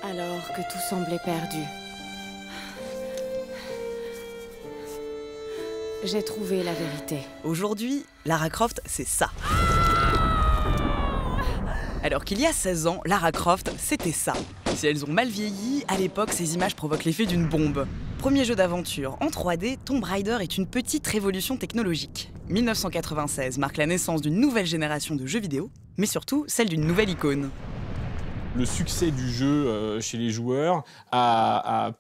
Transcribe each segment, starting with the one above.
Alors que tout semblait perdu, j'ai trouvé la vérité. Aujourd'hui, Lara Croft, c'est ça. Alors qu'il y a 16 ans, Lara Croft, c'était ça. Si elles ont mal vieilli, à l'époque, ces images provoquent l'effet d'une bombe. Premier jeu d'aventure en 3D, Tomb Raider est une petite révolution technologique. 1996 marque la naissance d'une nouvelle génération de jeux vidéo, mais surtout celle d'une nouvelle icône. Le succès du jeu chez les joueurs a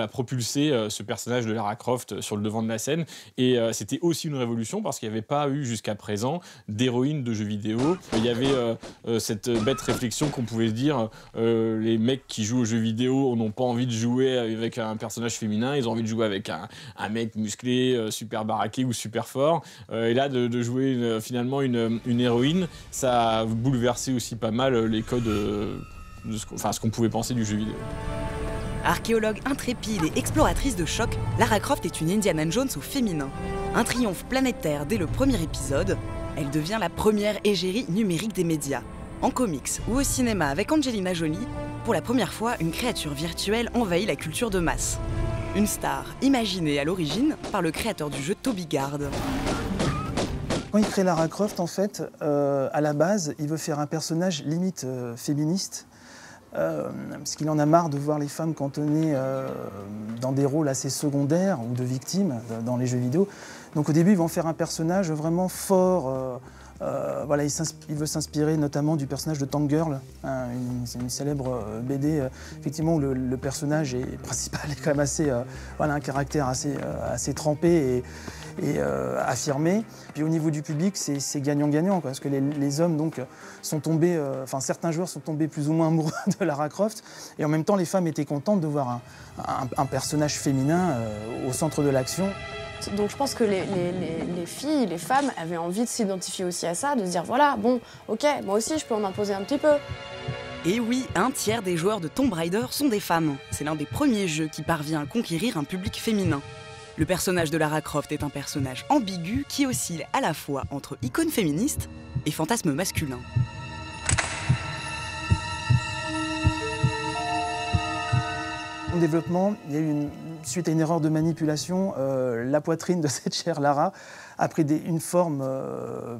propulsé ce personnage de Lara Croft sur le devant de la scène. Et c'était aussi une révolution parce qu'il n'y avait pas eu jusqu'à présent d'héroïne de jeux vidéo. Il y avait cette bête réflexion qu'on pouvait se dire les mecs qui jouent aux jeux vidéo n'ont pas envie de jouer avec un personnage féminin, ils ont envie de jouer avec un mec musclé, super baraqué ou super fort. Et là, de jouer finalement une héroïne, ça a bouleversé aussi pas mal les codes ce qu'on pouvait penser du jeu vidéo. Archéologue intrépide et exploratrice de choc, Lara Croft est une Indiana Jones au féminin. Un triomphe planétaire dès le premier épisode, elle devient la première égérie numérique des médias. En comics ou au cinéma avec Angelina Jolie, pour la première fois, une créature virtuelle envahit la culture de masse. Une star imaginée à l'origine par le créateur du jeu Toby Gard. Quand il crée Lara Croft, en fait, à la base, il veut faire un personnage limite féministe. Parce qu'il en a marre de voir les femmes cantonnées dans des rôles assez secondaires ou de victimes dans les jeux vidéo. Donc au début, ils vont faire un personnage vraiment fort. Voilà, il veut s'inspirer notamment du personnage de Tank Girl, c'est une célèbre BD effectivement où le personnage principal est quand même assez, voilà, un caractère assez trempé et affirmé. Puis au niveau du public, c'est gagnant-gagnant, parce que les hommes donc sont tombés, enfin certains joueurs sont tombés plus ou moins amoureux de Lara Croft, et en même temps les femmes étaient contentes de voir un personnage féminin au centre de l'action. Donc je pense que les filles, les femmes avaient envie de s'identifier aussi à ça, de se dire voilà, bon, ok, moi aussi je peux en imposer un petit peu. Et oui, un tiers des joueurs de Tomb Raider sont des femmes. C'est l'un des premiers jeux qui parvient à conquérir un public féminin. Le personnage de Lara Croft est un personnage ambigu qui oscille à la fois entre icône féministe et fantasme masculin. En développement, il y a eu suite à une erreur de manipulation, la poitrine de cette chère Lara a pris une forme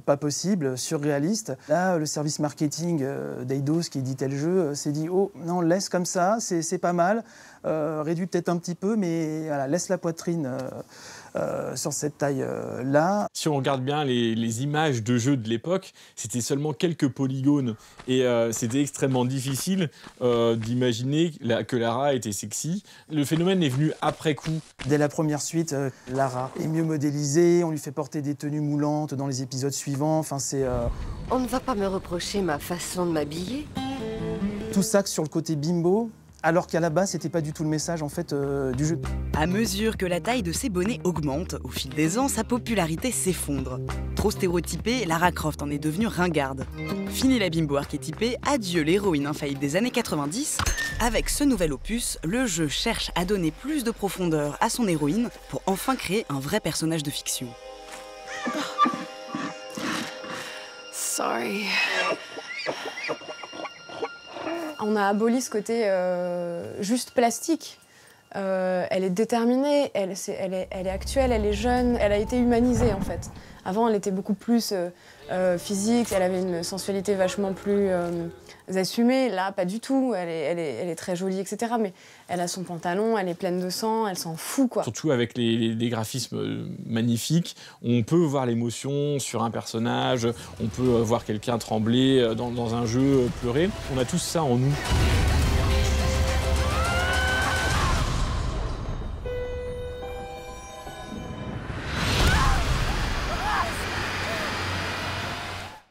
pas possible, surréaliste. Là, le service marketing d'Eidos qui éditait le jeu s'est dit « Oh, non, laisse comme ça, c'est pas mal, réduis peut-être un petit peu, mais voilà, laisse la poitrine sur cette taille-là. » Si on regarde bien les images de jeux de l'époque, c'était seulement quelques polygones. Et c'était extrêmement difficile d'imaginer que Lara était sexy. Le phénomène est venu après coup. Dès la première suite, Lara est mieux modélisée, on lui fait porter des tenues moulantes dans les épisodes suivants. Enfin, On ne va pas me reprocher ma façon de m'habiller. Tout ça sur le côté bimbo, alors qu'à la base, c'était pas du tout le message en fait du jeu. À mesure que la taille de ses bonnets augmente, au fil des ans, sa popularité s'effondre. Trop stéréotypée, Lara Croft en est devenue ringarde. Fini la bimbo archétypée, adieu l'héroïne infaillible des années 90. Avec ce nouvel opus, le jeu cherche à donner plus de profondeur à son héroïne pour enfin créer un vrai personnage de fiction. Sorry. On a aboli ce côté juste plastique. Elle est déterminée, elle est actuelle, elle est jeune, elle a été humanisée en fait. Avant, elle était beaucoup plus physique, elle avait une sensualité vachement plus assumée. Là, pas du tout, elle est très jolie, etc. Mais elle a son pantalon, elle est pleine de sang, elle s'en fout, quoi. Surtout avec les graphismes magnifiques, on peut voir l'émotion sur un personnage, on peut voir quelqu'un trembler dans un jeu, pleurer. On a tous ça en nous.